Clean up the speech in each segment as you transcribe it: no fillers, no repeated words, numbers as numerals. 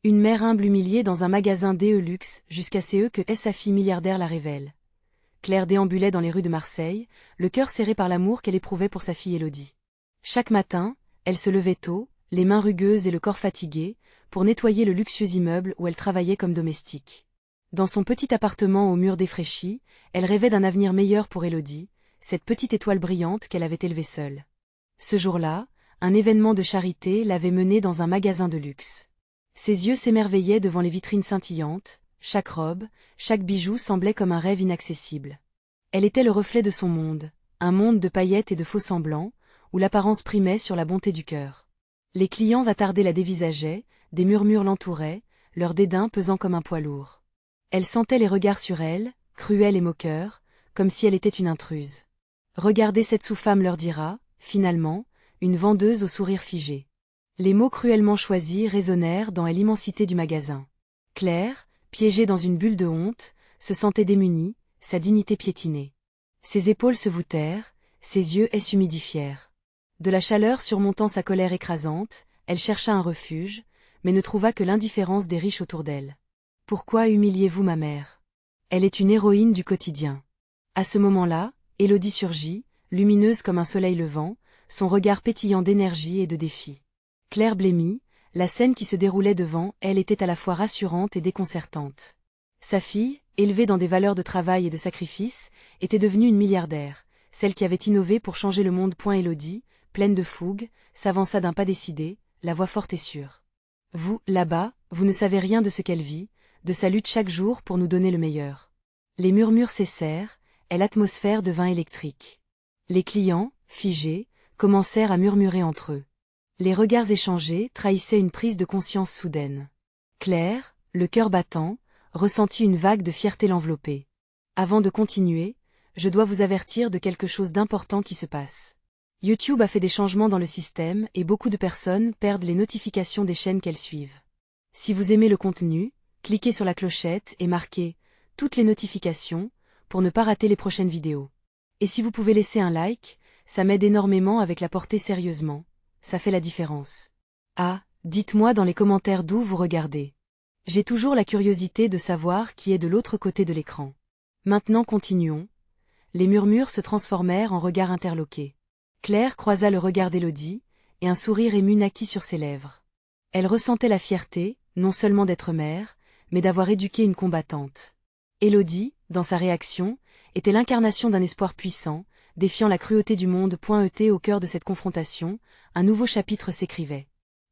Une mère humble humiliée dans un magasin DE luxe, jusqu'à ce que sa fille milliardaire la révèle. Claire déambulait dans les rues de Marseille, le cœur serré par l'amour qu'elle éprouvait pour sa fille Élodie. Chaque matin, elle se levait tôt, les mains rugueuses et le corps fatigué, pour nettoyer le luxueux immeuble où elle travaillait comme domestique. Dans son petit appartement aux murs défraîchis, elle rêvait d'un avenir meilleur pour Élodie, cette petite étoile brillante qu'elle avait élevée seule. Ce jour-là, un événement de charité l'avait menée dans un magasin de luxe. Ses yeux s'émerveillaient devant les vitrines scintillantes, chaque robe, chaque bijou semblait comme un rêve inaccessible. Elle était le reflet de son monde, un monde de paillettes et de faux semblants, où l'apparence primait sur la bonté du cœur. Les clients attardés la dévisageaient, des murmures l'entouraient, leur dédain pesant comme un poids lourd. Elle sentait les regards sur elle, cruels et moqueurs, comme si elle était une intruse. Regardez cette sous-femme, leur dira, finalement, une vendeuse au sourire figé. Les mots cruellement choisis résonnèrent dans l'immensité du magasin. Claire, piégée dans une bulle de honte, se sentait démunie, sa dignité piétinée. Ses épaules se voûtèrent, ses yeux s'humidifièrent. De la chaleur surmontant sa colère écrasante, elle chercha un refuge, mais ne trouva que l'indifférence des riches autour d'elle. « Pourquoi humiliez-vous ma mère ? Elle est une héroïne du quotidien. » À ce moment-là, Élodie surgit, lumineuse comme un soleil levant, son regard pétillant d'énergie et de défi. Claire blêmit, la scène qui se déroulait devant elle était à la fois rassurante et déconcertante. Sa fille, élevée dans des valeurs de travail et de sacrifice, était devenue une milliardaire, celle qui avait innové pour changer le monde. Élodie, pleine de fougue, s'avança d'un pas décidé, la voix forte et sûre. « Vous, là-bas, vous ne savez rien de ce qu'elle vit, de sa lutte chaque jour pour nous donner le meilleur. » Les murmures cessèrent, et l'atmosphère devint électrique. Les clients, figés, commencèrent à murmurer entre eux. Les regards échangés trahissaient une prise de conscience soudaine. Claire, le cœur battant, ressentit une vague de fierté l'envelopper. Avant de continuer, je dois vous avertir de quelque chose d'important qui se passe. YouTube a fait des changements dans le système et beaucoup de personnes perdent les notifications des chaînes qu'elles suivent. Si vous aimez le contenu, cliquez sur la clochette et marquez « Toutes les notifications » pour ne pas rater les prochaines vidéos. Et si vous pouvez laisser un like, ça m'aide énormément avec la portée sérieusement. Ça fait la différence. Ah, dites-moi dans les commentaires d'où vous regardez. J'ai toujours la curiosité de savoir qui est de l'autre côté de l'écran. Maintenant continuons. Les murmures se transformèrent en regards interloqués. Claire croisa le regard d'Élodie, et un sourire ému naquit sur ses lèvres. Elle ressentait la fierté, non seulement d'être mère, mais d'avoir éduqué une combattante. Élodie, dans sa réaction, était l'incarnation d'un espoir puissant, défiant la cruauté du monde. Au cœur de cette confrontation, un nouveau chapitre s'écrivait.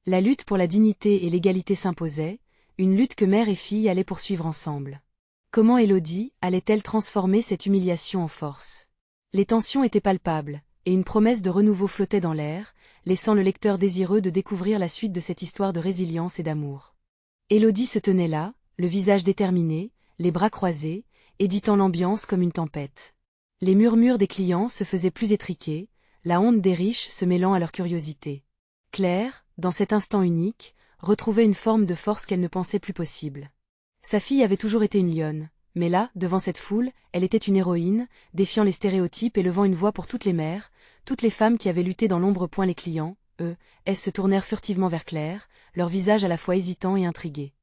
La lutte pour la dignité et l'égalité s'imposait, une lutte que mère et fille allaient poursuivre ensemble. Comment Élodie allait-elle transformer cette humiliation en force? Les tensions étaient palpables, et une promesse de renouveau flottait dans l'air, laissant le lecteur désireux de découvrir la suite de cette histoire de résilience et d'amour. Élodie se tenait là, le visage déterminé, les bras croisés, éditant l'ambiance comme une tempête. Les murmures des clients se faisaient plus étriqués, la honte des riches se mêlant à leur curiosité. Claire, dans cet instant unique, retrouvait une forme de force qu'elle ne pensait plus possible. Sa fille avait toujours été une lionne, mais là, devant cette foule, elle était une héroïne, défiant les stéréotypes et levant une voix pour toutes les mères, toutes les femmes qui avaient lutté dans l'ombre. Les clients, eux, se tournèrent furtivement vers Claire, leur visage à la fois hésitant et intrigué.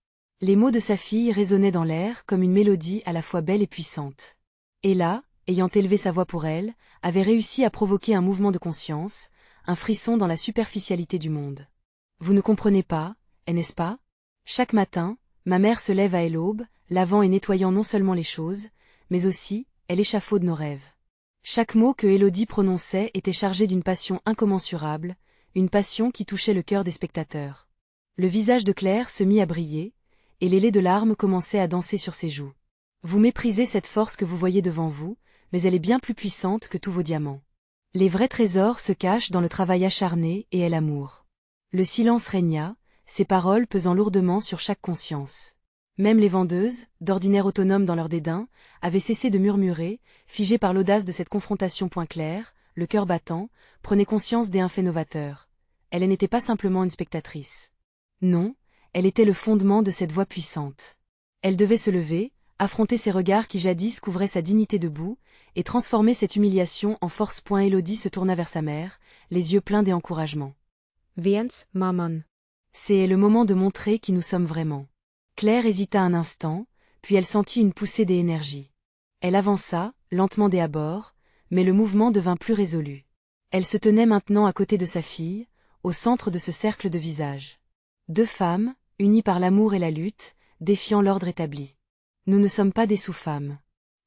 Les mots de sa fille résonnaient dans l'air comme une mélodie à la fois belle et puissante. Et là, ayant élevé sa voix pour elle, avait réussi à provoquer un mouvement de conscience, un frisson dans la superficialité du monde. Vous ne comprenez pas, n'est-ce pas? Chaque matin, ma mère se lève à l'aube, lavant et nettoyant non seulement les choses, mais aussi, elle échafaude nos rêves. Chaque mot que Élodie prononçait était chargé d'une passion incommensurable, une passion qui touchait le cœur des spectateurs. Le visage de Claire se mit à briller, et les laits de larmes commençaient à danser sur ses joues. Vous méprisez cette force que vous voyez devant vous, mais elle est bien plus puissante que tous vos diamants. Les vrais trésors se cachent dans le travail acharné et l'amour. Le silence régna, ces paroles pesant lourdement sur chaque conscience. Même les vendeuses, d'ordinaire autonomes dans leur dédain, avaient cessé de murmurer, figées par l'audace de cette confrontation. Claire, le cœur battant, prenait conscience des faits novateurs. Elle n'était pas simplement une spectatrice. Non, elle était le fondement de cette voix puissante. Elle devait se lever, affronter ces regards qui jadis couvraient sa dignité debout, et transformer cette humiliation en force. Élodie se tourna vers sa mère, les yeux pleins d'encouragement. Viens, maman. C'est le moment de montrer qui nous sommes vraiment. Claire hésita un instant, puis elle sentit une poussée d'énergie. Elle avança, lentement des abords, mais le mouvement devint plus résolu. Elle se tenait maintenant à côté de sa fille, au centre de ce cercle de visages. Deux femmes, unies par l'amour et la lutte, défiant l'ordre établi. Nous ne sommes pas des sous-femmes.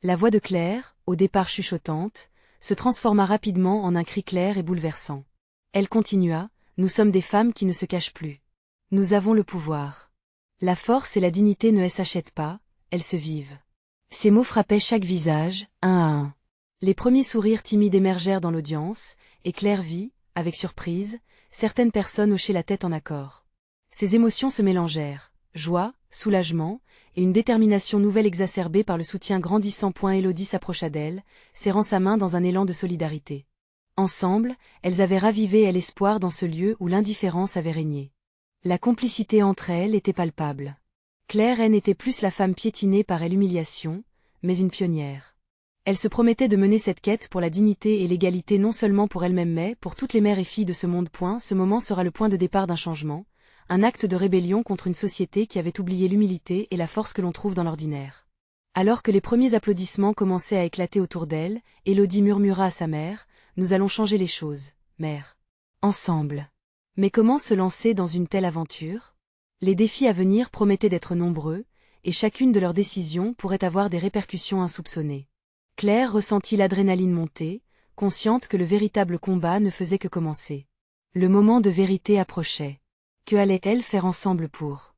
La voix de Claire, au départ chuchotante, se transforma rapidement en un cri clair et bouleversant. Elle continua, nous sommes des femmes qui ne se cachent plus. Nous avons le pouvoir. La force et la dignité ne s'achètent pas, elles se vivent. Ces mots frappaient chaque visage, un à un. Les premiers sourires timides émergèrent dans l'audience, et Claire vit, avec surprise, certaines personnes hocher la tête en accord. Ces émotions se mélangèrent, joie, soulagement, et une détermination nouvelle exacerbée par le soutien grandissant. Élodie s'approcha d'elle, serrant sa main dans un élan de solidarité. Ensemble, elles avaient ravivé l'espoir dans ce lieu où l'indifférence avait régné. La complicité entre elles était palpable. Claire n'était plus la femme piétinée par l'humiliation, mais une pionnière. Elle se promettait de mener cette quête pour la dignité et l'égalité non seulement pour elle-même mais pour toutes les mères et filles de ce monde. Ce moment sera le point de départ d'un changement, un acte de rébellion contre une société qui avait oublié l'humilité et la force que l'on trouve dans l'ordinaire. Alors que les premiers applaudissements commençaient à éclater autour d'elle, Élodie murmura à sa mère, « Nous allons changer les choses, mère. Ensemble. » Mais comment se lancer dans une telle aventure? Les défis à venir promettaient d'être nombreux, et chacune de leurs décisions pourrait avoir des répercussions insoupçonnées. Claire ressentit l'adrénaline monter, consciente que le véritable combat ne faisait que commencer. Le moment de vérité approchait. Que allaient-elles faire ensemble pour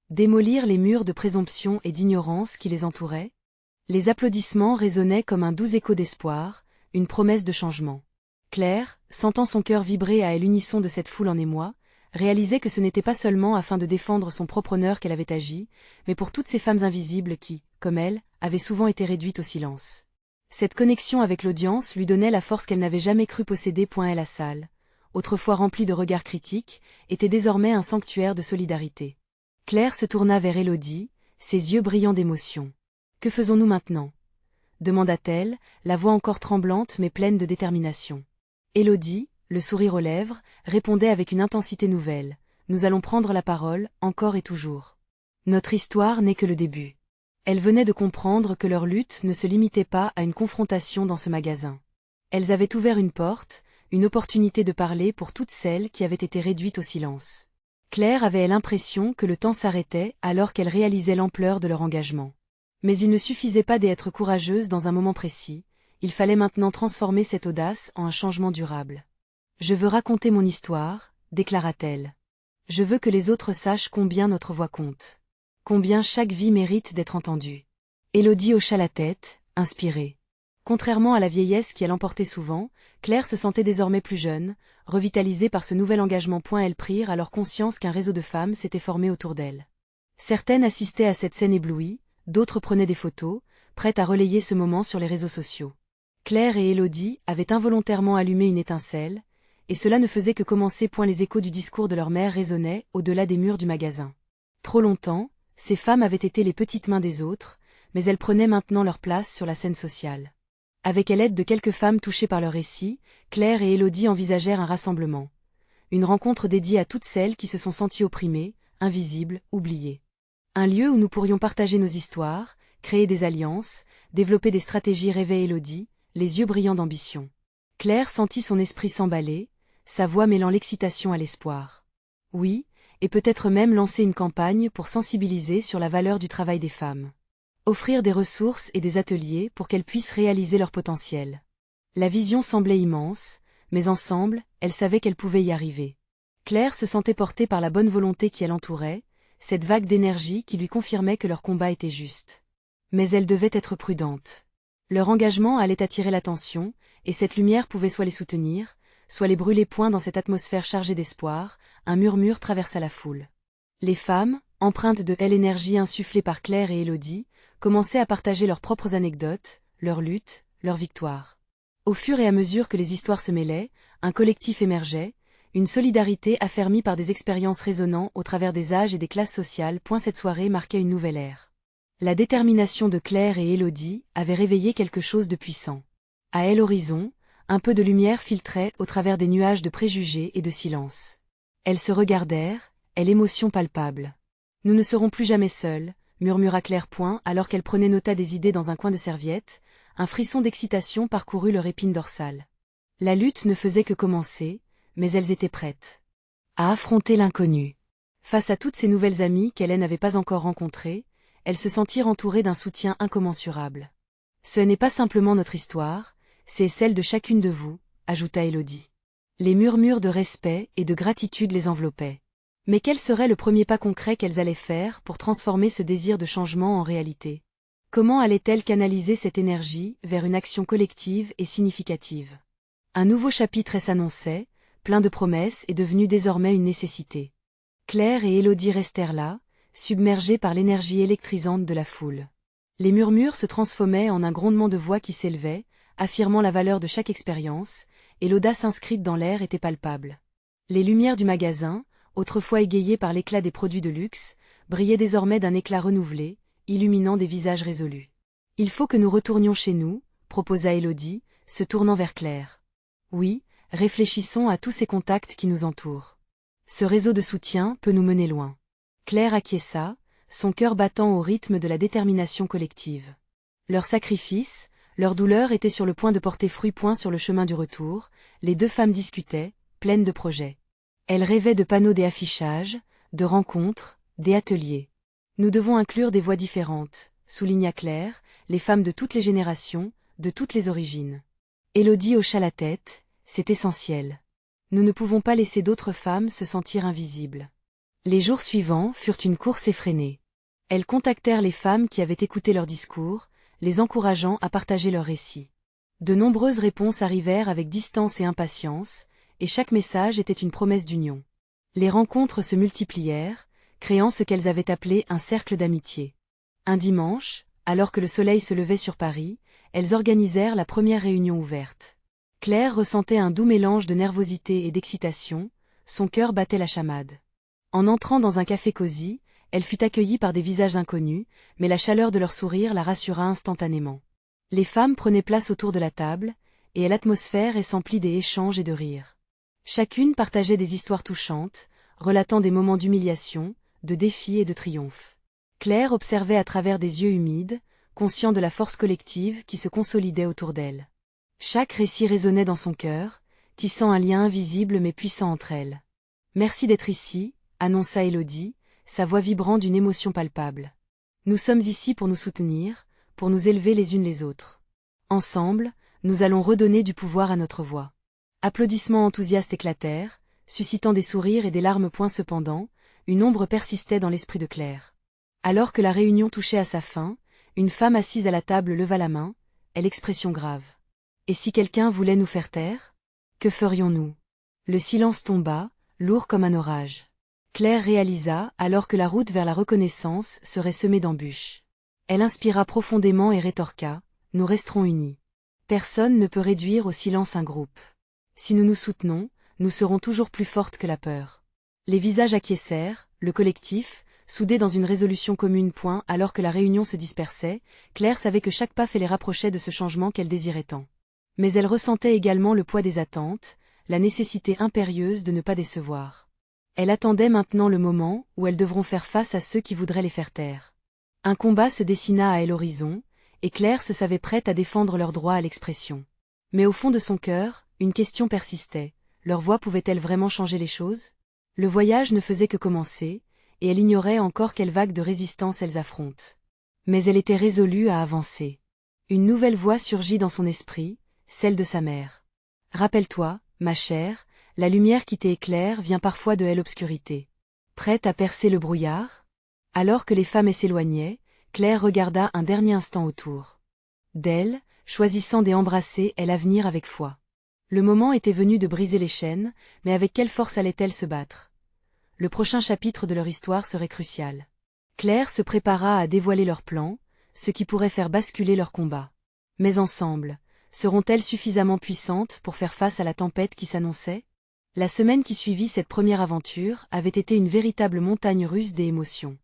démolir les murs de présomption et d'ignorance qui les entouraient? Les applaudissements résonnaient comme un doux écho d'espoir, une promesse de changement. Claire, sentant son cœur vibrer à l'unisson de cette foule en émoi, réalisait que ce n'était pas seulement afin de défendre son propre honneur qu'elle avait agi, mais pour toutes ces femmes invisibles qui, comme elle, avaient souvent été réduites au silence. Cette connexion avec l'audience lui donnait la force qu'elle n'avait jamais cru posséder. La salle, autrefois remplie de regards critiques, était désormais un sanctuaire de solidarité. Claire se tourna vers Élodie, ses yeux brillants d'émotion. « Que faisons-nous maintenant » demanda-t-elle, la voix encore tremblante mais pleine de détermination. Élodie, le sourire aux lèvres, répondait avec une intensité nouvelle. « Nous allons prendre la parole, encore et toujours. Notre histoire n'est que le début. » Elle venait de comprendre que leur lutte ne se limitait pas à une confrontation dans ce magasin. Elles avaient ouvert une porte, une opportunité de parler pour toutes celles qui avaient été réduites au silence. Claire avait l'impression que le temps s'arrêtait alors qu'elle réalisait l'ampleur de leur engagement. Mais il ne suffisait pas d'être courageuse dans un moment précis, il fallait maintenant transformer cette audace en un changement durable. « Je veux raconter mon histoire », déclara-t-elle. « Je veux que les autres sachent combien notre voix compte. Combien chaque vie mérite d'être entendue. » Élodie hocha la tête, inspirée. Contrairement à la vieillesse qui l'emportait souvent, Claire se sentait désormais plus jeune, revitalisée par ce nouvel engagement. Elles prirent alors conscience qu'un réseau de femmes s'était formé autour d'elles. Certaines assistaient à cette scène éblouie, d'autres prenaient des photos, prêtes à relayer ce moment sur les réseaux sociaux. Claire et Élodie avaient involontairement allumé une étincelle, et cela ne faisait que commencer. Les échos du discours de leur mère résonnaient au-delà des murs du magasin. Trop longtemps, ces femmes avaient été les petites mains des autres, mais elles prenaient maintenant leur place sur la scène sociale. Avec l'aide de quelques femmes touchées par leur récit, Claire et Élodie envisagèrent un rassemblement. Une rencontre dédiée à toutes celles qui se sont senties opprimées, invisibles, oubliées. Un lieu où nous pourrions partager nos histoires, créer des alliances, développer des stratégies. Rêvait Élodie, les yeux brillants d'ambition. Claire sentit son esprit s'emballer, sa voix mêlant l'excitation à l'espoir. Oui, et peut-être même lancer une campagne pour sensibiliser sur la valeur du travail des femmes. Offrir des ressources et des ateliers pour qu'elles puissent réaliser leur potentiel. La vision semblait immense, mais ensemble, elles savaient qu'elles pouvaient y arriver. Claire se sentait portée par la bonne volonté qui l'entourait, cette vague d'énergie qui lui confirmait que leur combat était juste. Mais elle devait être prudente. Leur engagement allait attirer l'attention, et cette lumière pouvait soit les soutenir, soit les brûler. Dans cette atmosphère chargée d'espoir, un murmure traversa la foule. Les femmes, empreintes de l'énergie insufflée par Claire et Élodie, commençaient à partager leurs propres anecdotes, leurs luttes, leurs victoires. Au fur et à mesure que les histoires se mêlaient, un collectif émergeait, une solidarité affermie par des expériences résonnant au travers des âges et des classes sociales. Cette soirée marquait une nouvelle ère. La détermination de Claire et Élodie avait réveillé quelque chose de puissant. À l'horizon, un peu de lumière filtrait au travers des nuages de préjugés et de silence. Elles se regardèrent, est l'émotion palpable. Nous ne serons plus jamais seuls, murmura Claire Point alors qu'elle prenait nota des idées dans un coin de serviette, un frisson d'excitation parcourut leur épine dorsale. La lutte ne faisait que commencer, mais elles étaient prêtes à affronter l'inconnu. Face à toutes ces nouvelles amies qu'Hélène n'avait pas encore rencontrées, elles se sentirent entourées d'un soutien incommensurable. Ce n'est pas simplement notre histoire, c'est celle de chacune de vous, ajouta Élodie. Les murmures de respect et de gratitude les enveloppaient. Mais quel serait le premier pas concret qu'elles allaient faire pour transformer ce désir de changement en réalité? Comment allaient-elles canaliser cette énergie vers une action collective et significative? Un nouveau chapitre s'annonçait, plein de promesses et devenu désormais une nécessité. Claire et Élodie restèrent là, submergées par l'énergie électrisante de la foule. Les murmures se transformaient en un grondement de voix qui s'élevait, affirmant la valeur de chaque expérience, et l'audace inscrite dans l'air était palpable. Les lumières du magasin, autrefois égayées par l'éclat des produits de luxe, brillaient désormais d'un éclat renouvelé, illuminant des visages résolus. « Il faut que nous retournions chez nous », proposa Élodie, se tournant vers Claire. « Oui, réfléchissons à tous ces contacts qui nous entourent. Ce réseau de soutien peut nous mener loin. » Claire acquiesça, son cœur battant au rythme de la détermination collective. Leur sacrifice, leur douleur étaient sur le point de porter fruit. Sur le chemin du retour, les deux femmes discutaient, pleines de projets. Elles rêvaient de panneaux des affichages, de rencontres, des ateliers. Nous devons inclure des voix différentes, souligna Claire, les femmes de toutes les générations, de toutes les origines. Élodie hocha la tête, c'est essentiel. Nous ne pouvons pas laisser d'autres femmes se sentir invisibles. Les jours suivants furent une course effrénée. Elles contactèrent les femmes qui avaient écouté leurs discours, les encourageant à partager leurs récits. De nombreuses réponses arrivèrent avec distance et impatience, et chaque message était une promesse d'union. Les rencontres se multiplièrent, créant ce qu'elles avaient appelé un cercle d'amitié. Un dimanche, alors que le soleil se levait sur Paris, elles organisèrent la première réunion ouverte. Claire ressentait un doux mélange de nervosité et d'excitation, son cœur battait la chamade. En entrant dans un café cosy, elle fut accueillie par des visages inconnus, mais la chaleur de leurs sourires la rassura instantanément. Les femmes prenaient place autour de la table, et l'atmosphère s'emplit des échanges et de rires. Chacune partageait des histoires touchantes, relatant des moments d'humiliation, de défis et de triomphe. Claire observait à travers des yeux humides, conscient de la force collective qui se consolidait autour d'elle. Chaque récit résonnait dans son cœur, tissant un lien invisible mais puissant entre elles. « Merci d'être ici », annonça Élodie, sa voix vibrant d'une émotion palpable. « Nous sommes ici pour nous soutenir, pour nous élever les unes les autres. Ensemble, nous allons redonner du pouvoir à notre voix. » Applaudissements enthousiastes éclatèrent, suscitant des sourires et des larmes. Cependant, une ombre persistait dans l'esprit de Claire. Alors que la réunion touchait à sa fin, une femme assise à la table leva la main, l'expression grave. « Et si quelqu'un voulait nous faire taire? Que ferions-nous » Le silence tomba, lourd comme un orage. Claire réalisa alors que la route vers la reconnaissance serait semée d'embûches. Elle inspira profondément et rétorqua, « Nous resterons unis. Personne ne peut réduire au silence un groupe. Si nous nous soutenons, nous serons toujours plus fortes que la peur. » Les visages acquiescèrent, le collectif, soudé dans une résolution commune. Alors que la réunion se dispersait, Claire savait que chaque pas les rapprochait de ce changement qu'elle désirait tant. Mais elle ressentait également le poids des attentes, la nécessité impérieuse de ne pas décevoir. Elle attendait maintenant le moment où elles devront faire face à ceux qui voudraient les faire taire. Un combat se dessina à l'horizon, et Claire se savait prête à défendre leur droit à l'expression. Mais au fond de son cœur, une question persistait, leur voix pouvait-elle vraiment changer les choses? Le voyage ne faisait que commencer, et elle ignorait encore quelle vague de résistance elles affrontent. Mais elle était résolue à avancer. Une nouvelle voix surgit dans son esprit, celle de sa mère. « Rappelle-toi, ma chère, la lumière qui t'éclaire vient parfois de l'obscurité. Prête à percer le brouillard ?» Alors que les femmes s'éloignaient, Claire regarda un dernier instant autour d'elle, choisissant d'embrasser l'avenir avec foi. Le moment était venu de briser les chaînes, mais avec quelle force allait-elle se battre? Le prochain chapitre de leur histoire serait crucial. Claire se prépara à dévoiler leur plan, ce qui pourrait faire basculer leur combat. Mais ensemble, seront-elles suffisamment puissantes pour faire face à la tempête qui s'annonçait? La semaine qui suivit cette première aventure avait été une véritable montagne russe d'émotions.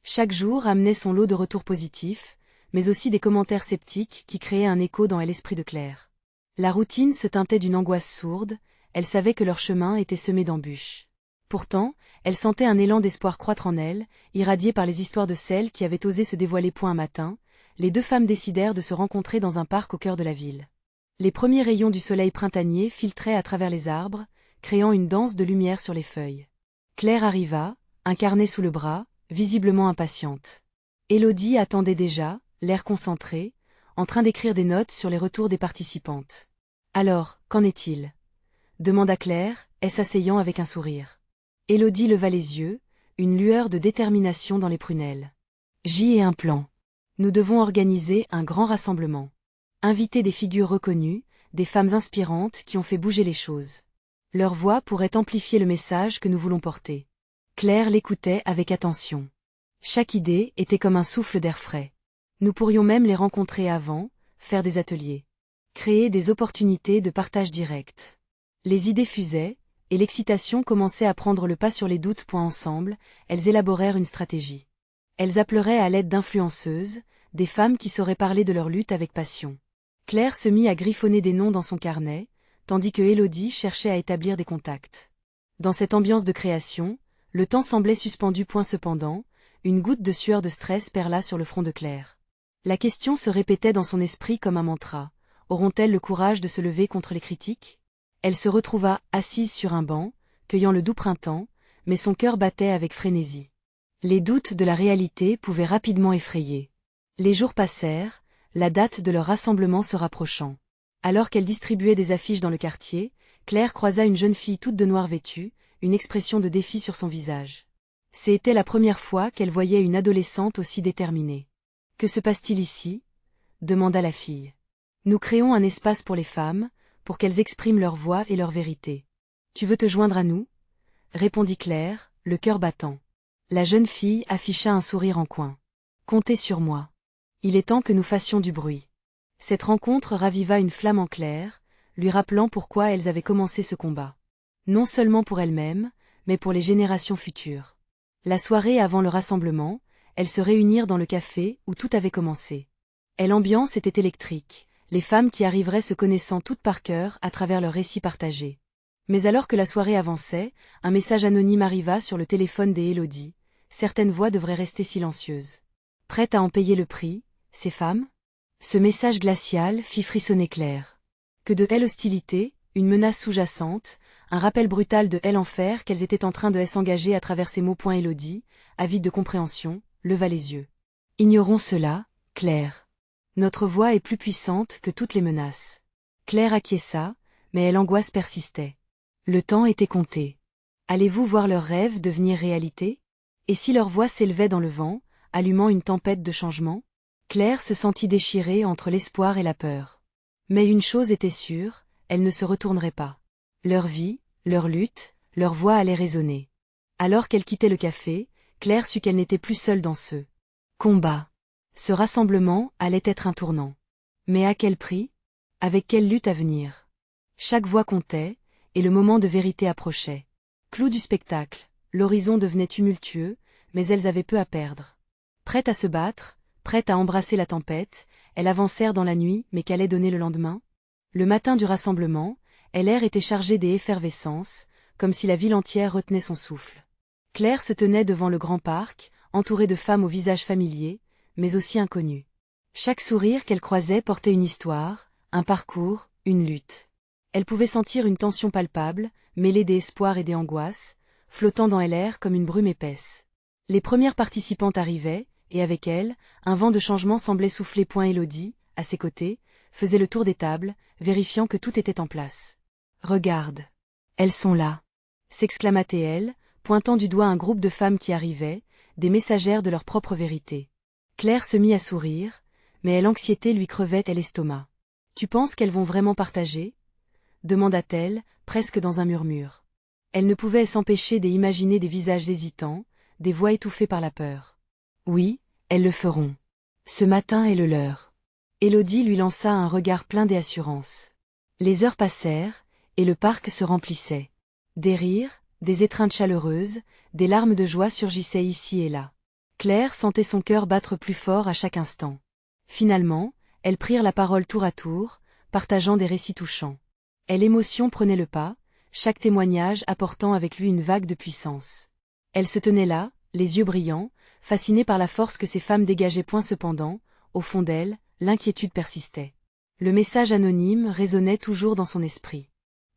Chaque jour amenait son lot de retours positifs, mais aussi des commentaires sceptiques qui créaient un écho dans l'esprit de Claire. La routine se teintait d'une angoisse sourde, elle savait que leur chemin était semé d'embûches. Pourtant, elle sentait un élan d'espoir croître en elle, irradié par les histoires de celles qui avaient osé se dévoiler point un matin. Les deux femmes décidèrent de se rencontrer dans un parc au cœur de la ville. Les premiers rayons du soleil printanier filtraient à travers les arbres, créant une danse de lumière sur les feuilles. Claire arriva, un carnet sous le bras, visiblement impatiente. Élodie attendait déjà, l'air concentré, en train d'écrire des notes sur les retours des participantes. « Alors, qu'en est-il » demanda Claire, s'asseyant avec un sourire. Élodie leva les yeux, une lueur de détermination dans les prunelles. « J'y ai un plan. Nous devons organiser un grand rassemblement. Inviter des figures reconnues, des femmes inspirantes qui ont fait bouger les choses. Leur voix pourrait amplifier le message que nous voulons porter. » Claire l'écoutait avec attention. Chaque idée était comme un souffle d'air frais. Nous pourrions même les rencontrer avant, faire des ateliers. Créer des opportunités de partage direct. Les idées fusaient, et l'excitation commençait à prendre le pas sur les doutes. Ensemble, elles élaborèrent une stratégie. Elles appeleraient à l'aide d'influenceuses, des femmes qui sauraient parler de leur lutte avec passion. Claire se mit à griffonner des noms dans son carnet, tandis que Élodie cherchait à établir des contacts. Dans cette ambiance de création, le temps semblait suspendu. Cependant, une goutte de sueur de stress perla sur le front de Claire. La question se répétait dans son esprit comme un mantra. Auront-elles le courage de se lever contre les critiques ? Elle se retrouva assise sur un banc, cueillant le doux printemps, mais son cœur battait avec frénésie. Les doutes de la réalité pouvaient rapidement effrayer. Les jours passèrent, la date de leur rassemblement se rapprochant. Alors qu'elle distribuait des affiches dans le quartier, Claire croisa une jeune fille toute de noir vêtue, une expression de défi sur son visage. C'était la première fois qu'elle voyait une adolescente aussi déterminée. « Que se passe-t-il ici » demanda la fille. « Nous créons un espace pour les femmes, pour qu'elles expriment leur voix et leur vérité. Tu veux te joindre à nous » répondit Claire, le cœur battant. La jeune fille afficha un sourire en coin. « Comptez sur moi. Il est temps que nous fassions du bruit. » Cette rencontre raviva une flamme en Claire, lui rappelant pourquoi elles avaient commencé ce combat. Non seulement pour elles-mêmes, mais pour les générations futures. La soirée avant le rassemblement, elles se réunirent dans le café où tout avait commencé. Et l'ambiance était électrique, les femmes qui arriveraient se connaissant toutes par cœur à travers leurs récits partagés. Mais alors que la soirée avançait, un message anonyme arriva sur le téléphone des Élodie. Certaines voix devraient rester silencieuses. Prêtes à en payer le prix, ces femmes ? Ce message glacial fit frissonner Claire. Que de haine hostilité, une menace sous-jacente, un rappel brutal de haine en fer qu'elles étaient en train de s'engager à travers ces mots. Élodie, avide de compréhension, leva les yeux. Ignorons cela, Claire. Notre voix est plus puissante que toutes les menaces. Claire acquiesça, mais l'angoisse persistait. Le temps était compté. Allez-vous voir leurs rêves devenir réalité ? Et si leur voix s'élevait dans le vent, allumant une tempête de changement ? Claire se sentit déchirée entre l'espoir et la peur. Mais une chose était sûre, elles ne se retourneraient pas. Leur vie, leur lutte, leur voix allaient résonner. Alors qu'elle quittait le café, Claire sut qu'elle n'était plus seule dans ce combat. Ce rassemblement allait être un tournant. Mais à quel prix ? Avec quelle lutte à venir ? Chaque voix comptait, et le moment de vérité approchait. Clou du spectacle, l'horizon devenait tumultueux, mais elles avaient peu à perdre. Prêtes à se battre, prêtes à embrasser la tempête, elles avancèrent dans la nuit. Mais qu'allait donner le lendemain ? Le matin du rassemblement, l'air était chargé d'effervescence, comme si la ville entière retenait son souffle. Claire se tenait devant le grand parc, entourée de femmes aux visages familiers, mais aussi inconnus. Chaque sourire qu'elle croisait portait une histoire, un parcours, une lutte. Elle pouvait sentir une tension palpable, mêlée d'espoir et d'angoisse, flottant dans l'air comme une brume épaisse. Les premières participantes arrivaient, et avec elles, un vent de changement semblait souffler. Élodie, à ses côtés, faisait le tour des tables, vérifiant que tout était en place. « Regarde. Elles sont là !» s'exclama-t-elle, pointant du doigt un groupe de femmes qui arrivaient, des messagères de leur propre vérité. Claire se mit à sourire, mais l'anxiété lui crevait l'estomac. « Tu penses qu'elles vont vraiment partager ?» demanda-t-elle, presque dans un murmure. Elle ne pouvait s'empêcher d'imaginer des visages hésitants, des voix étouffées par la peur. « Oui, elles le feront. Ce matin est le leur. » Élodie lui lança un regard plein d'assurance. Les heures passèrent, et le parc se remplissait. Des rires, des étreintes chaleureuses, des larmes de joie surgissaient ici et là. Claire sentait son cœur battre plus fort à chaque instant. Finalement, elles prirent la parole tour à tour, partageant des récits touchants. L'émotion prenait le pas, chaque témoignage apportant avec lui une vague de puissance. Elle se tenait là, les yeux brillants, fascinée par la force que ces femmes dégageaient. Cependant, au fond d'elle, l'inquiétude persistait. Le message anonyme résonnait toujours dans son esprit.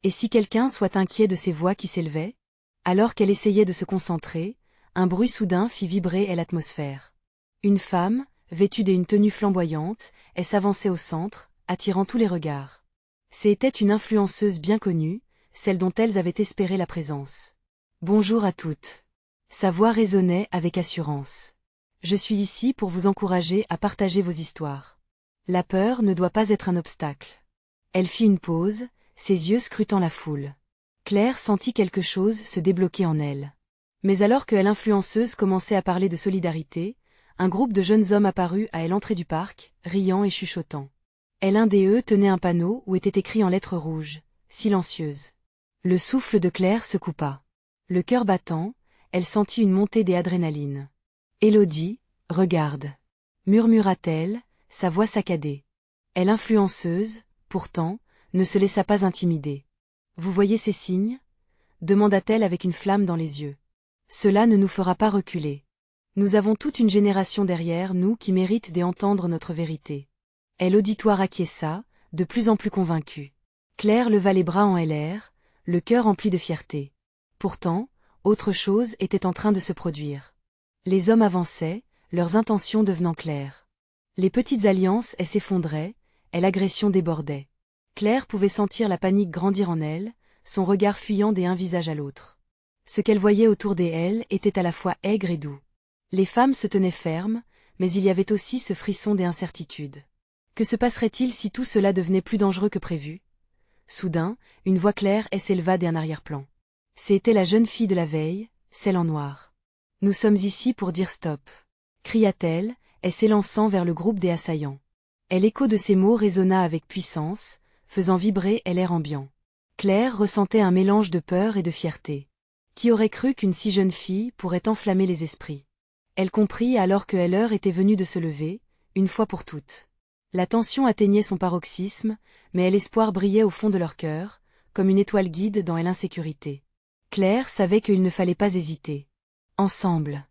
Et si quelqu'un soit inquiet de ces voix qui s'élevaient? Alors qu'elle essayait de se concentrer, un bruit soudain fit vibrer l'atmosphère. Une femme, vêtue d'une tenue flamboyante, s'avançait au centre, attirant tous les regards. C'était une influenceuse bien connue, celle dont elles avaient espéré la présence. « Bonjour à toutes. » Sa voix résonnait avec assurance. « Je suis ici pour vous encourager à partager vos histoires. La peur ne doit pas être un obstacle. » Elle fit une pause, ses yeux scrutant la foule. Claire sentit quelque chose se débloquer en elle. Mais alors que l'influenceuse commençait à parler de solidarité, un groupe de jeunes hommes apparut à l'entrée du parc, riant et chuchotant. L'un d'eux tenait un panneau où était écrit en lettres rouges, « Silencieuse ». Le souffle de Claire se coupa. Le cœur battant, elle sentit une montée d'adrénaline. « Élodie, regarde » murmura-t-elle, sa voix saccadée. L'influenceuse, pourtant, ne se laissa pas intimider. « Vous voyez ces signes » demanda-t-elle avec une flamme dans les yeux. « Cela ne nous fera pas reculer. Nous avons toute une génération derrière nous qui mérite d'entendre notre vérité. » L'auditoire acquiesça, de plus en plus convaincu. Claire leva les bras en l'air, le cœur rempli de fierté. Pourtant, autre chose était en train de se produire. Les hommes avançaient, leurs intentions devenant claires. Les petites alliances s'effondraient, l'agression débordait. Claire pouvait sentir la panique grandir en elle, son regard fuyant d'un visage à l'autre. Ce qu'elle voyait autour d'elle était à la fois aigre et doux. Les femmes se tenaient fermes, mais il y avait aussi ce frisson d'incertitude. Que se passerait-il si tout cela devenait plus dangereux que prévu? Soudain, une voix claire s'éleva d'un arrière-plan. C'était la jeune fille de la veille, celle en noir. « Nous sommes ici pour dire stop » cria-t-elle, s'élançant vers le groupe des assaillants. L'écho de ces mots résonna avec puissance, faisant vibrer l'air ambiant. Claire ressentait un mélange de peur et de fierté. Qui aurait cru qu'une si jeune fille pourrait enflammer les esprits? Elle comprit alors que l'heure était venue de se lever, une fois pour toutes. La tension atteignait son paroxysme, mais l'espoir brillait au fond de leur cœur, comme une étoile guide dans l'insécurité. Claire savait qu'il ne fallait pas hésiter. « Ensemble !»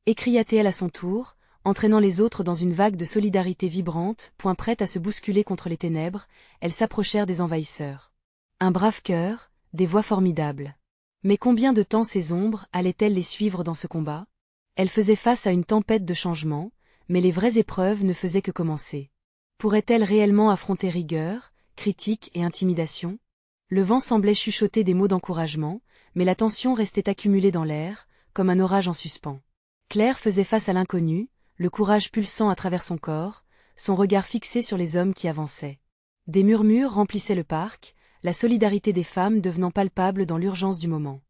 écria-t-elle à son tour, entraînant les autres dans une vague de solidarité vibrante, prête à se bousculer contre les ténèbres, elles s'approchèrent des envahisseurs. Un brave cœur, des voix formidables. Mais combien de temps ces ombres allaient-elles les suivre dans ce combat? Elles faisaient face à une tempête de changements, mais les vraies épreuves ne faisaient que commencer. Pourraient-elles réellement affronter rigueur, critique et intimidation? Le vent semblait chuchoter des mots d'encouragement, mais la tension restait accumulée dans l'air, comme un orage en suspens. Claire faisait face à l'inconnu, le courage pulsant à travers son corps, son regard fixé sur les hommes qui avançaient. Des murmures remplissaient le parc, la solidarité des femmes devenant palpable dans l'urgence du moment.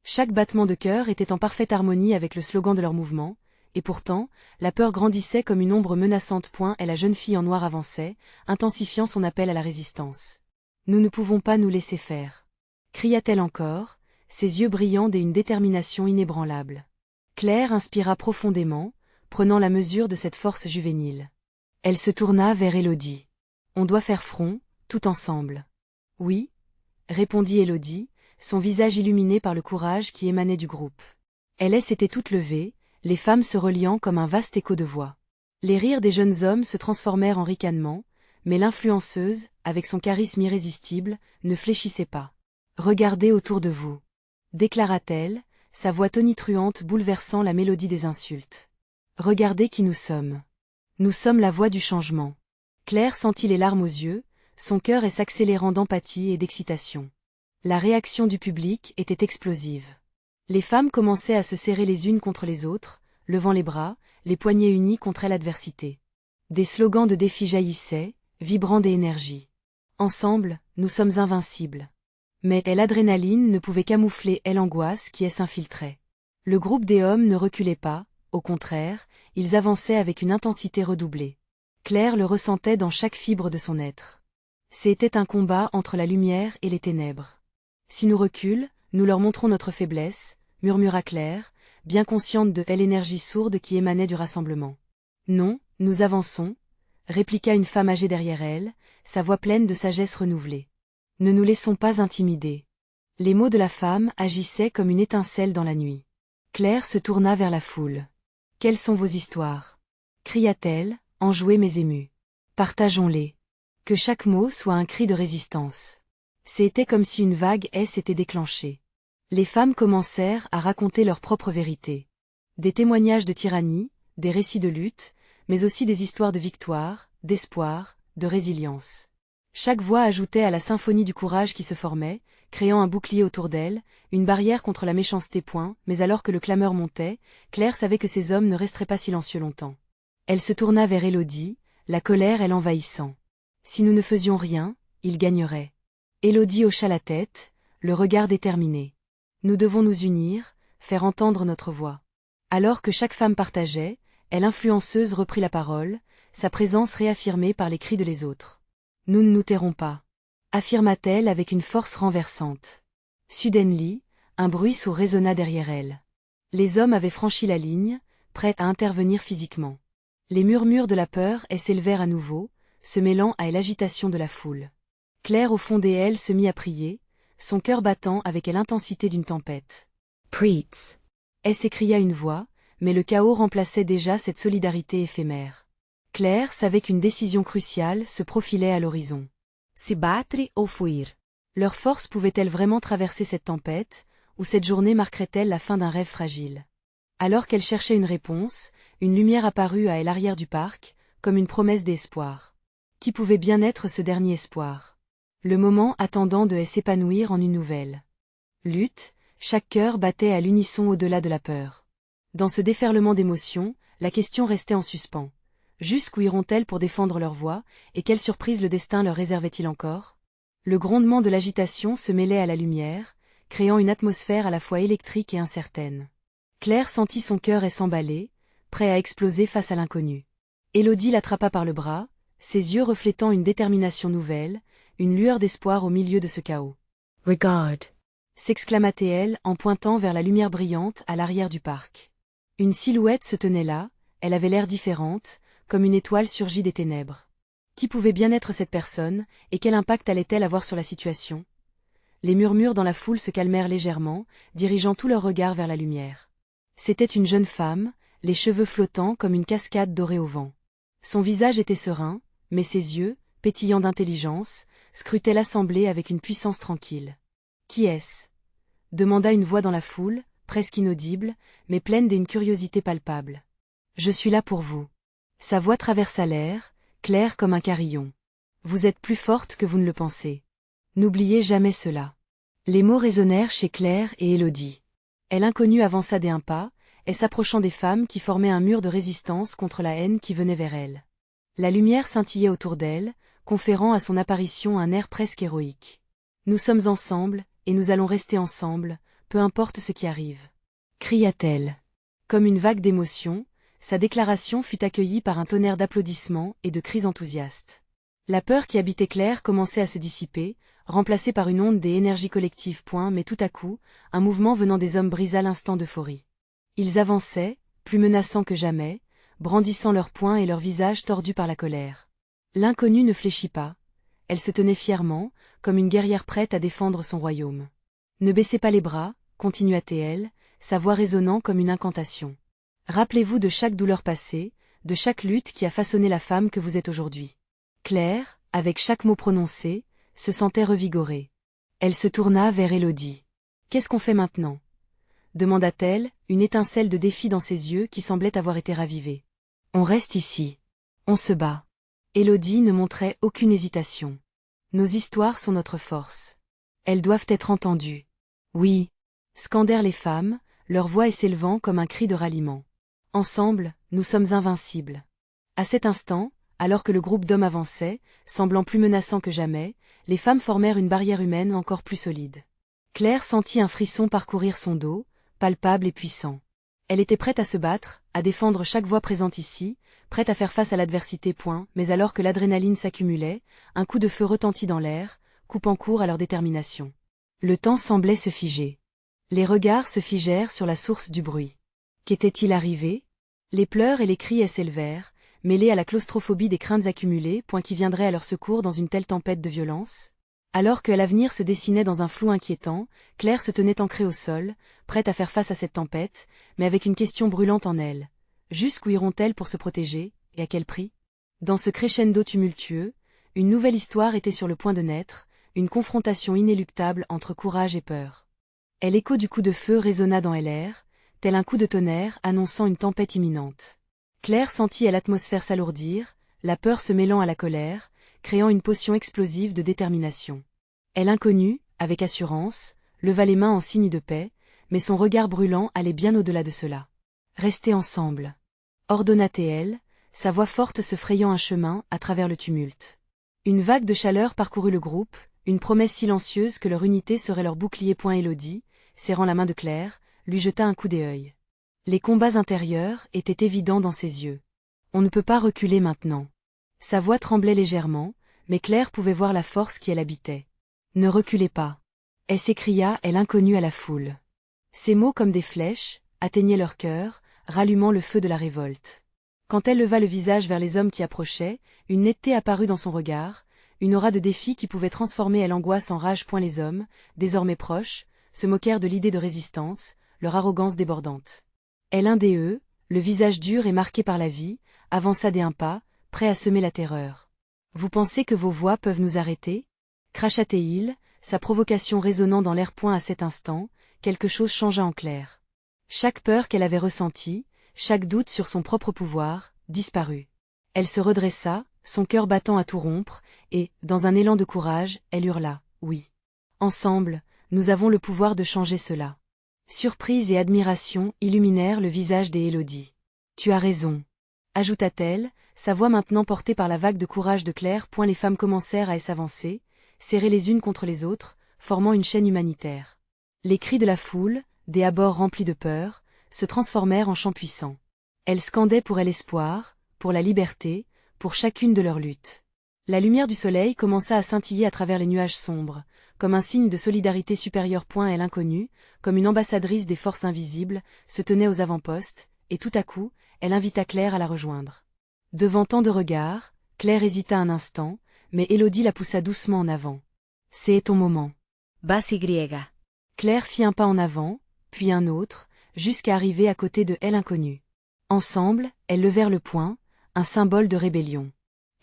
Chaque battement de cœur était en parfaite harmonie avec le slogan de leur mouvement, et pourtant, la peur grandissait comme une ombre menaçante. La jeune fille en noir avançait, intensifiant son appel à la résistance. « Nous ne pouvons pas nous laisser faire » cria-t-elle encore, ses yeux brillants d'une détermination inébranlable. Claire inspira profondément, prenant la mesure de cette force juvénile. Elle se tourna vers Élodie. « On doit faire front, tout ensemble. »« Oui, » répondit Élodie, son visage illuminé par le courage qui émanait du groupe. Elle s'était toute levée, les femmes se reliant comme un vaste écho de voix. Les rires des jeunes hommes se transformèrent en ricanements, mais l'influenceuse, avec son charisme irrésistible, ne fléchissait pas. « Regardez autour de vous » déclara-t-elle, sa voix tonitruante bouleversant la mélodie des insultes. « Regardez qui nous sommes. Nous sommes la voix du changement. » Claire sentit les larmes aux yeux, son cœur s'accélérant d'empathie et d'excitation. La réaction du public était explosive. Les femmes commençaient à se serrer les unes contre les autres, levant les bras, les poignets unis contre l'adversité. Des slogans de défi jaillissaient, vibrant d'énergie. « Ensemble, nous sommes invincibles » Mais l'adrénaline ne pouvait camoufler l'angoisse qui s'infiltrait. Le groupe des hommes ne reculait pas, au contraire, ils avançaient avec une intensité redoublée. Claire le ressentait dans chaque fibre de son être. C'était un combat entre la lumière et les ténèbres. « Si nous reculons, nous leur montrons notre faiblesse » murmura Claire, bien consciente de l'énergie sourde qui émanait du rassemblement. « Non, nous avançons » répliqua une femme âgée derrière elle, sa voix pleine de sagesse renouvelée. Ne nous laissons pas intimider. Les mots de la femme agissaient comme une étincelle dans la nuit. Claire se tourna vers la foule. « Quelles sont vos histoires » cria-t-elle, enjouée mais émue. « Partageons-les. Que chaque mot soit un cri de résistance. » C'était comme si une vague s'était déclenchée. Les femmes commencèrent à raconter leur propre vérité. Des témoignages de tyrannie, des récits de lutte, mais aussi des histoires de victoire, d'espoir, de résilience. Chaque voix ajoutait à la symphonie du courage qui se formait, créant un bouclier autour d'elle, une barrière contre la méchanceté. Mais alors que le clameur montait, Claire savait que ces hommes ne resteraient pas silencieux longtemps. Elle se tourna vers Élodie, la colère l'envahissant. Si nous ne faisions rien, ils gagneraient. Élodie hocha la tête, le regard déterminé. Nous devons nous unir, faire entendre notre voix. Alors que chaque femme partageait, elle influenceuse reprit la parole, sa présence réaffirmée par les cris de les autres. Nous ne nous tairons pas, affirma-t-elle avec une force renversante. Suddenly, un bruit sourd résonna derrière elle. Les hommes avaient franchi la ligne, prêts à intervenir physiquement. Les murmures de la peur s'élevèrent à nouveau, se mêlant à l'agitation de la foule. Claire au fond d'elle se mit à prier, son cœur battant avec l'intensité d'une tempête. « Preach !» s'écria une voix, mais le chaos remplaçait déjà cette solidarité éphémère. Claire savait qu'une décision cruciale se profilait à l'horizon. Se battre ou fuir. Leur force pouvait-elle vraiment traverser cette tempête, ou cette journée marquerait-elle la fin d'un rêve fragile? Alors qu'elle cherchait une réponse, une lumière apparut à l'arrière du parc, comme une promesse d'espoir. Qui pouvait bien être ce dernier espoir? Le moment attendant de s'épanouir en une nouvelle lutte, chaque cœur battait à l'unisson au-delà de la peur. Dans ce déferlement d'émotions, la question restait en suspens. Jusqu'où iront-elles pour défendre leur voix, et quelle surprise le destin leur réservait-il encore? Le grondement de l'agitation se mêlait à la lumière, créant une atmosphère à la fois électrique et incertaine. Claire sentit son cœur s'emballer, prêt à exploser face à l'inconnu. Élodie l'attrapa par le bras, ses yeux reflétant une détermination nouvelle, une lueur d'espoir au milieu de ce chaos. « Regarde !» s'exclama-t-elle en pointant vers la lumière brillante à l'arrière du parc. Une silhouette se tenait là, elle avait l'air différente, comme une étoile surgie des ténèbres. Qui pouvait bien être cette personne, et quel impact allait-elle avoir sur la situation? Les murmures dans la foule se calmèrent légèrement, dirigeant tout leur regard vers la lumière. C'était une jeune femme, les cheveux flottants comme une cascade dorée au vent. Son visage était serein, mais ses yeux, pétillants d'intelligence, scrutaient l'assemblée avec une puissance tranquille. « Qui est-ce » demanda une voix dans la foule, presque inaudible, mais pleine d'une curiosité palpable. « Je suis là pour vous. » Sa voix traversa l'air, claire comme un carillon. « Vous êtes plus forte que vous ne le pensez. N'oubliez jamais cela. » Les mots résonnèrent chez Claire et Élodie. L'inconnue avança d'un pas, s'approchant des femmes qui formaient un mur de résistance contre la haine qui venait vers elle. La lumière scintillait autour d'elle, conférant à son apparition un air presque héroïque. « Nous sommes ensemble, et nous allons rester ensemble, peu importe ce qui arrive. » cria-t-elle. Comme une vague d'émotion, sa déclaration fut accueillie par un tonnerre d'applaudissements et de cris enthousiastes. La peur qui habitait Claire commençait à se dissiper, remplacée par une onde des énergies collectives. Mais tout à coup, un mouvement venant des hommes brisa l'instant d'euphorie. Ils avançaient, plus menaçants que jamais, brandissant leurs poings et leurs visages tordus par la colère. L'inconnue ne fléchit pas. Elle se tenait fièrement, comme une guerrière prête à défendre son royaume. « Ne baissez pas les bras », continua-t-elle, sa voix résonnant comme une incantation. « Rappelez-vous de chaque douleur passée, de chaque lutte qui a façonné la femme que vous êtes aujourd'hui. » Claire, avec chaque mot prononcé, se sentait revigorée. Elle se tourna vers Élodie. « Qu'est-ce qu'on fait maintenant » demanda-t-elle, une étincelle de défi dans ses yeux qui semblait avoir été ravivée. « On reste ici. On se bat. » Élodie ne montrait aucune hésitation. « Nos histoires sont notre force. Elles doivent être entendues. »« Oui !» scandèrent les femmes, leur voix s'élevant comme un cri de ralliement. « Ensemble, nous sommes invincibles. » À cet instant, alors que le groupe d'hommes avançait, semblant plus menaçant que jamais, les femmes formèrent une barrière humaine encore plus solide. Claire sentit un frisson parcourir son dos, palpable et puissant. Elle était prête à se battre, à défendre chaque voix présente ici, prête à faire face à l'adversité. Mais alors que l'adrénaline s'accumulait, un coup de feu retentit dans l'air, coupant court à leur détermination. Le temps semblait se figer. Les regards se figèrent sur la source du bruit. Qu'était-il arrivé? Les pleurs et les cris s'élevèrent, mêlés à la claustrophobie des craintes accumulées. Qui viendrait à leur secours dans une telle tempête de violence? Alors que l'avenir se dessinait dans un flou inquiétant, Claire se tenait ancrée au sol, prête à faire face à cette tempête, mais avec une question brûlante en elle. Jusqu'où iront-elles pour se protéger, et à quel prix? Dans ce crescendo tumultueux, une nouvelle histoire était sur le point de naître, une confrontation inéluctable entre courage et peur. Et l'écho du coup de feu résonna dans l'air, tel un coup de tonnerre annonçant une tempête imminente. Claire sentit l'atmosphère s'alourdir, la peur se mêlant à la colère, créant une potion explosive de détermination. Elle inconnue, avec assurance, leva les mains en signe de paix, mais son regard brûlant allait bien au-delà de cela. « Restez ensemble » ordonna-t-elle, sa voix forte se frayant un chemin à travers le tumulte. Une vague de chaleur parcourut le groupe, une promesse silencieuse que leur unité serait leur bouclier. Élodie, serrant la main de Claire, lui jeta un coup d'œil. Les combats intérieurs étaient évidents dans ses yeux. On ne peut pas reculer maintenant. Sa voix tremblait légèrement, mais Claire pouvait voir la force qui habitait. Ne reculez pas. Elle s'écria, elle inconnue à la foule. Ces mots comme des flèches, atteignaient leur cœur, rallumant le feu de la révolte. Quand elle leva le visage vers les hommes qui approchaient, une netteté apparut dans son regard, une aura de défi qui pouvait transformer l'angoisse en rage. Les hommes, désormais proches, se moquèrent de l'idée de résistance, leur arrogance débordante. L'un d'eux, le visage dur et marqué par la vie, avança d'un pas, prêt à semer la terreur. Vous pensez que vos voix peuvent nous arrêter? Cracha-t-il, sa provocation résonnant dans l'air. À cet instant, quelque chose changea en Claire. Chaque peur qu'elle avait ressentie, chaque doute sur son propre pouvoir, disparut. Elle se redressa, son cœur battant à tout rompre, et, dans un élan de courage, elle hurla, « Oui. Ensemble, nous avons le pouvoir de changer cela. » Surprise et admiration illuminèrent le visage d'Élodie. « Tu as raison. » ajouta-t-elle, sa voix maintenant portée par la vague de courage de Claire. Les femmes commencèrent à s'avancer, serrées les unes contre les autres, formant une chaîne humanitaire. Les cris de la foule, des abords remplis de peur, se transformèrent en chants puissants. Elles scandaient pour elle l'espoir, pour la liberté, pour chacune de leurs luttes. La lumière du soleil commença à scintiller à travers les nuages sombres, comme un signe de solidarité supérieure. Elle inconnue, comme une ambassadrice des forces invisibles, se tenait aux avant-postes, et tout à coup, elle invita Claire à la rejoindre. Devant tant de regards, Claire hésita un instant, mais Élodie la poussa doucement en avant. « C'est ton moment. » Basi griega. Claire fit un pas en avant, puis un autre, jusqu'à arriver à côté de l'inconnue. Ensemble, elles levèrent le poing, un symbole de rébellion.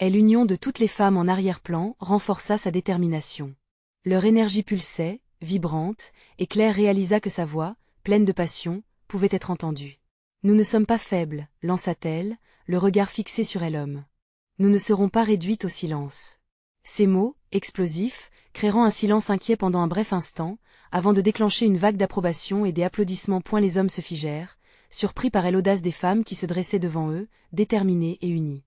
L'union de toutes les femmes en arrière-plan renforça sa détermination. Leur énergie pulsait, vibrante, et Claire réalisa que sa voix, pleine de passion, pouvait être entendue. « Nous ne sommes pas faibles, lança-t-elle, le regard fixé sur l'homme. Nous ne serons pas réduites au silence. » Ces mots, explosifs, créeront un silence inquiet pendant un bref instant, avant de déclencher une vague d'approbation et des applaudissements. Les hommes se figèrent, surpris par l'audace des femmes qui se dressaient devant eux, déterminées et unies.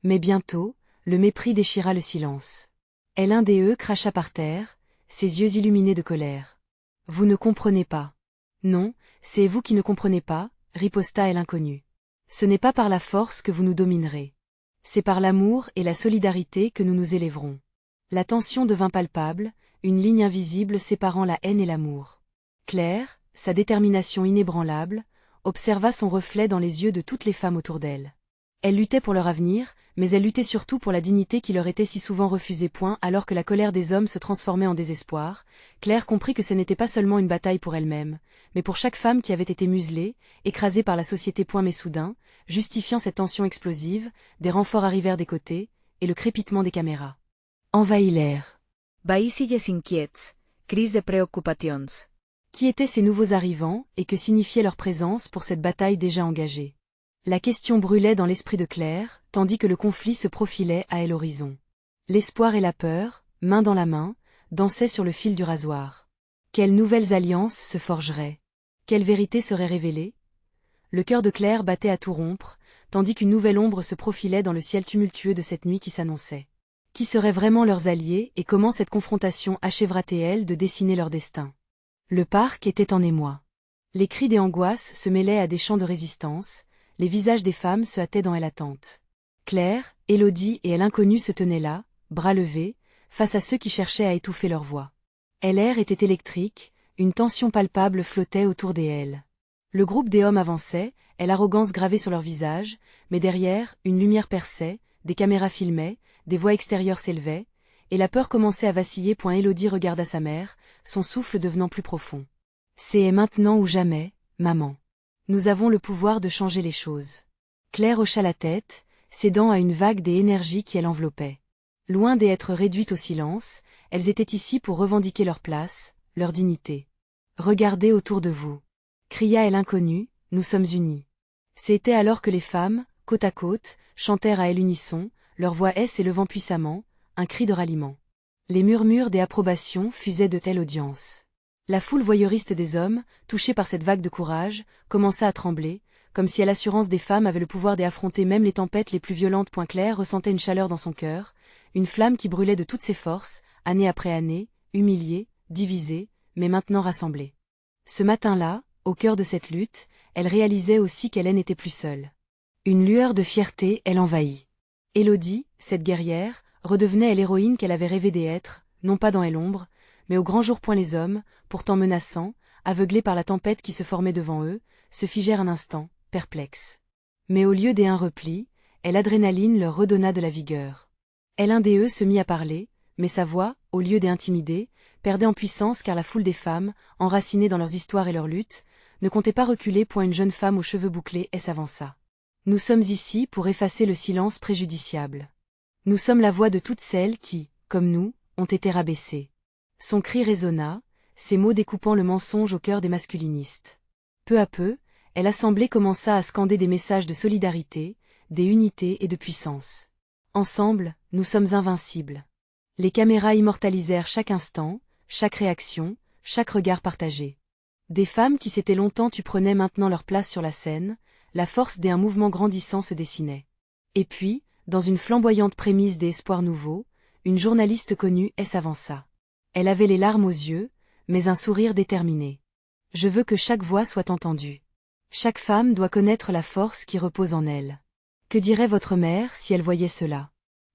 Mais bientôt, le mépris déchira le silence. L'un d'eux cracha par terre, ses yeux illuminés de colère. « Vous ne comprenez pas. »« Non, c'est vous qui ne comprenez pas, » riposta l'inconnu. « Ce n'est pas par la force que vous nous dominerez. C'est par l'amour et la solidarité que nous nous élèverons. » La tension devint palpable, une ligne invisible séparant la haine et l'amour. Claire, sa détermination inébranlable, observa son reflet dans les yeux de toutes les femmes autour d'elle. Elle luttait pour leur avenir, mais elle luttait surtout pour la dignité qui leur était si souvent refusée. Alors que la colère des hommes se transformait en désespoir, Claire comprit que ce n'était pas seulement une bataille pour elle-même, mais pour chaque femme qui avait été muselée, écrasée par la société. Mais soudain, justifiant cette tension explosive, des renforts arrivèrent des côtés, et le crépitement des caméras envahit l'air. Baïsilles inquiets, crise de préoccupations. Qui étaient ces nouveaux arrivants, et que signifiait leur présence pour cette bataille déjà engagée? La question brûlait dans l'esprit de Claire, tandis que le conflit se profilait à l'horizon. L'espoir et la peur, main dans la main, dansaient sur le fil du rasoir. Quelles nouvelles alliances se forgeraient? Quelle vérité serait révélée? Le cœur de Claire battait à tout rompre, tandis qu'une nouvelle ombre se profilait dans le ciel tumultueux de cette nuit qui s'annonçait. Qui seraient vraiment leurs alliés et comment cette confrontation achèvera-t-elle de dessiner leur destin? Le parc était en émoi. Les cris des angoisses se mêlaient à des chants de résistance, les visages des femmes se hâtaient dans l'attente. Claire, Élodie et l'inconnue se tenaient là, bras levés, face à ceux qui cherchaient à étouffer leur voix. L'air était électrique, une tension palpable flottait autour d'elles. Le groupe des hommes avançait, l'arrogance gravée sur leur visage, mais derrière, une lumière perçait, des caméras filmaient, des voix extérieures s'élevaient, et la peur commençait à vaciller. Élodie regarda sa mère, son souffle devenant plus profond. C'est maintenant ou jamais, maman. Nous avons le pouvoir de changer les choses. Claire hocha la tête, cédant à une vague des énergies qui l'enveloppaient. Loin d'être réduites au silence, elles étaient ici pour revendiquer leur place, leur dignité. Regardez autour de vous. Cria-elle inconnue, nous sommes unis. C'était alors que les femmes, côte à côte, chantèrent à l'unisson, leur voix s'élevant puissamment, un cri de ralliement. Les murmures des approbations fusaient de telle audience. La foule voyeuriste des hommes, touchée par cette vague de courage, commença à trembler, comme si l'assurance des femmes avait le pouvoir d'affronter même les tempêtes les plus violentes. Claire ressentait une chaleur dans son cœur, une flamme qui brûlait de toutes ses forces, année après année, humiliée, divisée, mais maintenant rassemblée. Ce matin-là, au cœur de cette lutte, elle réalisait aussi qu'elle n'était plus seule. Une lueur de fierté l'envahit. Élodie, cette guerrière, redevenait l'héroïne qu'elle avait rêvé d'être, non pas dans l'ombre, mais au grand jour. Les hommes, pourtant menaçants, aveuglés par la tempête qui se formait devant eux, se figèrent un instant, perplexes. Mais au lieu d'un repli, l'adrénaline leur redonna de la vigueur. L'un d'eux se mit à parler, mais sa voix, au lieu d'intimider, perdait en puissance car la foule des femmes, enracinées dans leurs histoires et leurs luttes, ne comptait pas reculer. Une jeune femme aux cheveux bouclés s'avança. Nous sommes ici pour effacer le silence préjudiciable. Nous sommes la voix de toutes celles qui, comme nous, ont été rabaissées. Son cri résonna, ses mots découpant le mensonge au cœur des masculinistes. Peu à peu, l'assemblée commença à scander des messages de solidarité, des unités et de puissance. Ensemble, nous sommes invincibles. Les caméras immortalisèrent chaque instant, chaque réaction, chaque regard partagé. Des femmes qui s'étaient longtemps tues prenaient maintenant leur place sur la scène, la force d'un mouvement grandissant se dessinait. Et puis, dans une flamboyante prémisse d'espoir nouveau, une journaliste connue s'avança. Elle avait les larmes aux yeux, mais un sourire déterminé. Je veux que chaque voix soit entendue. Chaque femme doit connaître la force qui repose en elle. Que dirait votre mère si elle voyait cela?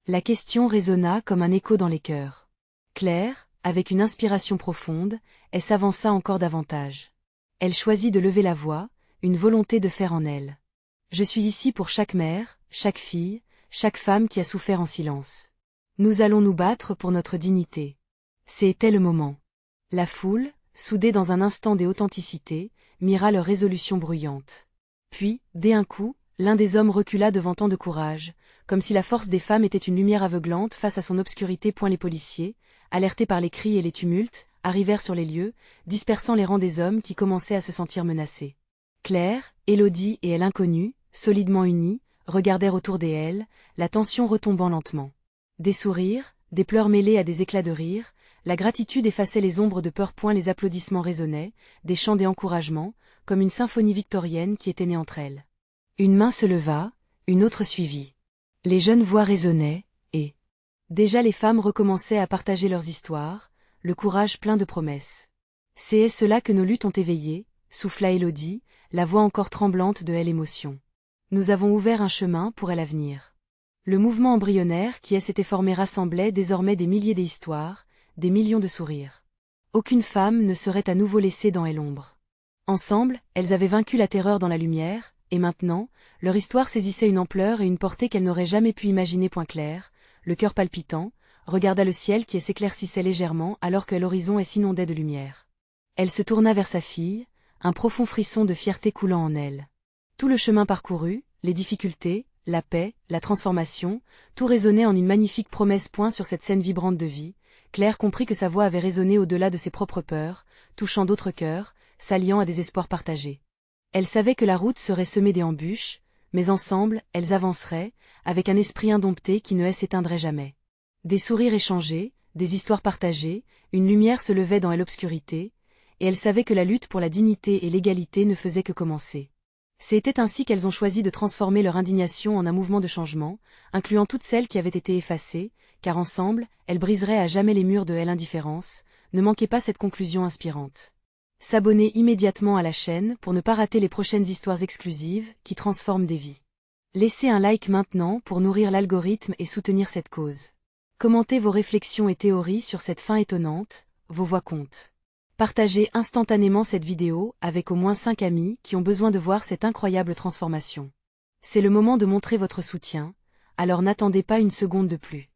La question résonna comme un écho dans les cœurs. Claire, avec une inspiration profonde, s'avança encore davantage. Elle choisit de lever la voix, une volonté de faire en elle. Je suis ici pour chaque mère, chaque fille, chaque femme qui a souffert en silence. Nous allons nous battre pour notre dignité. C'était le moment. La foule, soudée dans un instant d'authenticité, mira leur résolution bruyante. Puis, d'un coup, l'un des hommes recula devant tant de courage, comme si la force des femmes était une lumière aveuglante face à son obscurité. Les policiers, alertés par les cris et les tumultes, arrivèrent sur les lieux, dispersant les rangs des hommes qui commençaient à se sentir menacés. Claire, Élodie et l'inconnue, solidement unies, regardèrent autour d'elles, la tension retombant lentement. Des sourires, des pleurs mêlés à des éclats de rire, la gratitude effaçait les ombres de peur. Les applaudissements résonnaient, des chants d'encouragement, comme une symphonie victorienne qui était née entre elles. Une main se leva, une autre suivit. Les jeunes voix résonnaient, et déjà les femmes recommençaient à partager leurs histoires, le courage plein de promesses. C'est cela que nos luttes ont éveillé, souffla Élodie, la voix encore tremblante de l'émotion. Nous avons ouvert un chemin pour l'avenir. Le mouvement embryonnaire qui s'était formé rassemblait désormais des milliers d'histoires, des millions de sourires. Aucune femme ne serait à nouveau laissée dans l'ombre. Ensemble, elles avaient vaincu la terreur dans la lumière, et maintenant, leur histoire saisissait une ampleur et une portée qu'elles n'auraient jamais pu imaginer. Claire, le cœur palpitant, regarda le ciel qui s'éclaircissait légèrement alors que l'horizon s'inondait de lumière. Elle se tourna vers sa fille, un profond frisson de fierté coulant en elle. Tout le chemin parcouru, les difficultés, la paix, la transformation, tout résonnait en une magnifique promesse. Sur cette scène vibrante de vie, Claire comprit que sa voix avait résonné au-delà de ses propres peurs, touchant d'autres cœurs, s'alliant à des espoirs partagés. Elle savait que la route serait semée d'embûches, mais ensemble, elles avanceraient, avec un esprit indompté qui ne s'éteindrait jamais. Des sourires échangés, des histoires partagées, une lumière se levait dans l'obscurité, et elle savait que la lutte pour la dignité et l'égalité ne faisait que commencer. C'était ainsi qu'elles ont choisi de transformer leur indignation en un mouvement de changement, incluant toutes celles qui avaient été effacées, car ensemble, elles briseraient à jamais les murs de l'indifférence. Ne manquez pas cette conclusion inspirante. S'abonner immédiatement à la chaîne pour ne pas rater les prochaines histoires exclusives qui transforment des vies. Laissez un like maintenant pour nourrir l'algorithme et soutenir cette cause. Commentez vos réflexions et théories sur cette fin étonnante, vos voix comptent. Partagez instantanément cette vidéo avec au moins 5 amis qui ont besoin de voir cette incroyable transformation. C'est le moment de montrer votre soutien, alors n'attendez pas une seconde de plus.